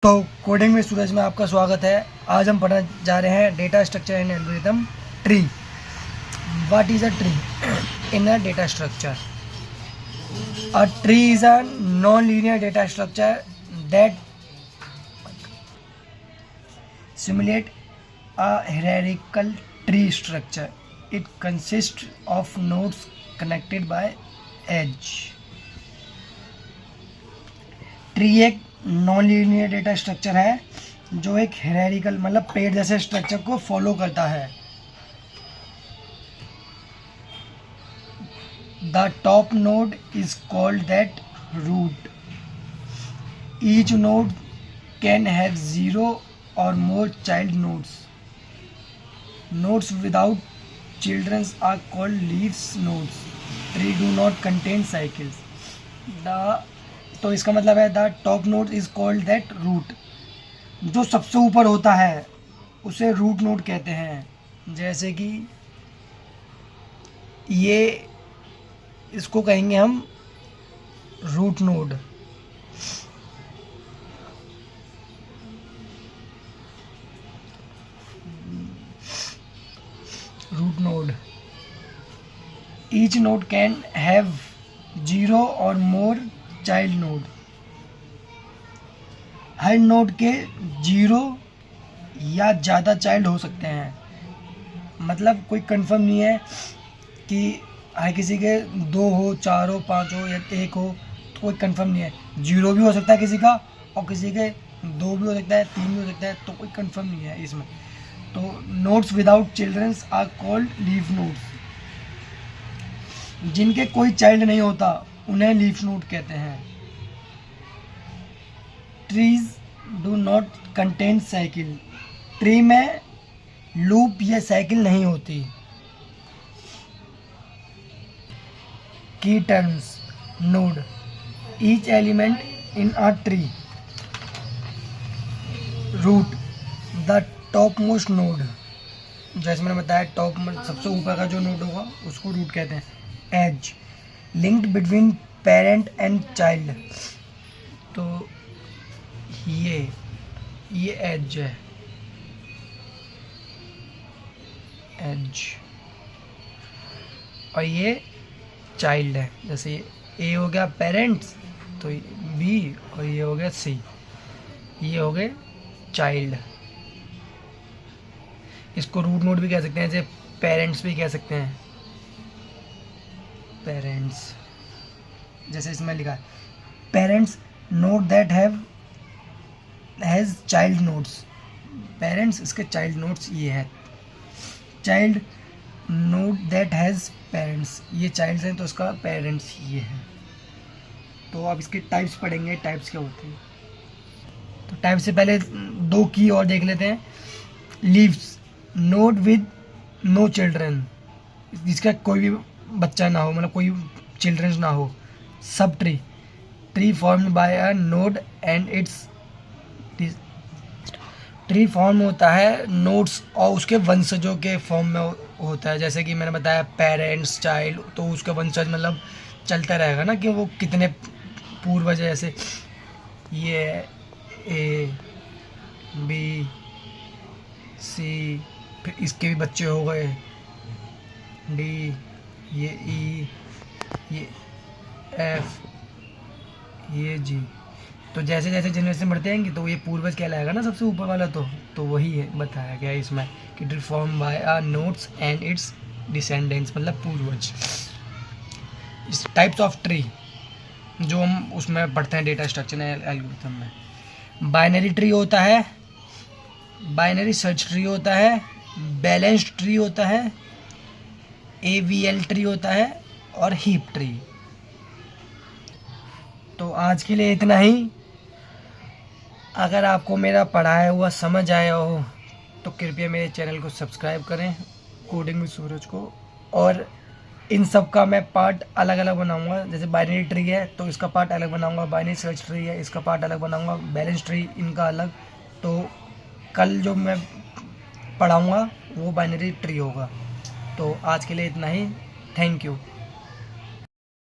तो कोडिंग में सूरज में आपका स्वागत है। आज हम पढ़ने जा रहे हैं data structure in algorithm tree. What is a tree in a data structure? A tree is a non linear data structure that simulate a hierarchical tree structure. It consists of nodes connected by edge. Tree एक non linear data structure है जो एक hierarchical मतलब पेड़ जैसे structure को follow करता है। The top node is called that root. Each node can have zero or more child nodes. Nodes without children are called leaf nodes. Tree do not contain cycles. तो इसका मतलब है the top node is called that root. जो सबसे ऊपर होता है उसे रूट नोड कहते हैं। जैसे कि ये इसको कहेंगे हम root node. root node. Each node can have zero or more child node. Her node के जीरो या ज़्यादा चाइल्ड हो सकते हैं। मतलब कोई कंफर्म नहीं है कि हर किसी के दो हो, चार हो, पाँच हो या एक हो, तो कोई कंफर्म नहीं है। जीरो भी हो सकता है किसी का और किसी के दो भी हो सकता है, तीन भी हो सकता है, तो कोई कंफर्म नहीं है इसमें। तो nodes without childrens are called leaf nodes. जिनके कोई चाइल्ड नहीं होता उन्हें लीफ नोड कहते हैं। Trees do not contain cycle. Tree में लूप या साइकिल नहीं होती। Key terms node. Each element in a tree. Root the topmost node. जैसे मैंने बताया टॉप सबसे ऊपर का जो नोड होगा उसको रूट कहते हैं। Edge linked between parent and child. तो ये एज है, एज, और ये चाइल्ड है। जैसे ए हो गया पेरेंट्स तो बी, और ये हो गया सी, ये हो गए चाइल्ड। इसको रूट नोड भी कह सकते हैं, जैसे पेरेंट्स भी कह सकते हैं। पेरेंट्स जैसे इसमें लिखा है parents node that has child nodes. Parents इसके चाइल्ड नोड्स ये है। Child node that has parents, ये चाइल्ड हैं तो उसका पेरेंट्स ये है। तो अब इसके टाइप्स पढ़ेंगे, टाइप्स क्या होते हैं। तो टाइप से पहले दो की और देख लेते हैं। Leaves node with no children, जिसका कोई भी बच्चा ना हो, मतलब कोई चिल्ड्रंस ना हो। Sub tree tree formed by a node and it's. Tree form होता है नोड्स और उसके वंशजों के फॉर्म में होता है। जैसे कि मैंने बताया पेरेंट्स, चाइल्ड, तो उसका वंशज मतलब चलता रहेगा ना कि वो कितने पूर्वज। जैसे ये ए बी सी, फिर इसके भी बच्चे हो गए डी, ये ई, ये एफ, ये जी। तो जैसे जैसे जनरेशन बढ़ते जाएंगे तो ये पूर्वज कहलाएगा ना सबसे ऊपर वाला। तो वही है बताया गया इसमें कि tree form by a nodes and it's descendants, मतलब पूर्वज। इस टाइप्स ऑफ ट्री जो हम उसमें पढ़ते हैं डेटा स्ट्रक्चर एल्गोरिथम में। बाइनरी ट्री होता है, बाइनरी सर्च ट्री होता है, बैलेंस्ड ट्री होता है, AVL ट्री होता है और हीप ट्री। तो आज के लिए इतना ही। अगर आपको मेरा पढ़ाया हुआ समझ आया हो तो कृपया मेरे चैनल को सब्सक्राइब करें, कोडिंग विद सूरज को। और इन सब का मैं पार्ट अलग अलग बनाऊंगा। जैसे बाइनरी ट्री है तो इसका पार्ट अलग बनाऊंगा, बाइनरी सर्च ट्री है इसका पार्ट अलग बनाऊंगा, बैलेंस ट्री इनका अलग। तो कल जो मैं पढ़ाऊंगा वो बाइनरी ट्री होगा। तो आज के लिए इतना ही। Thank you.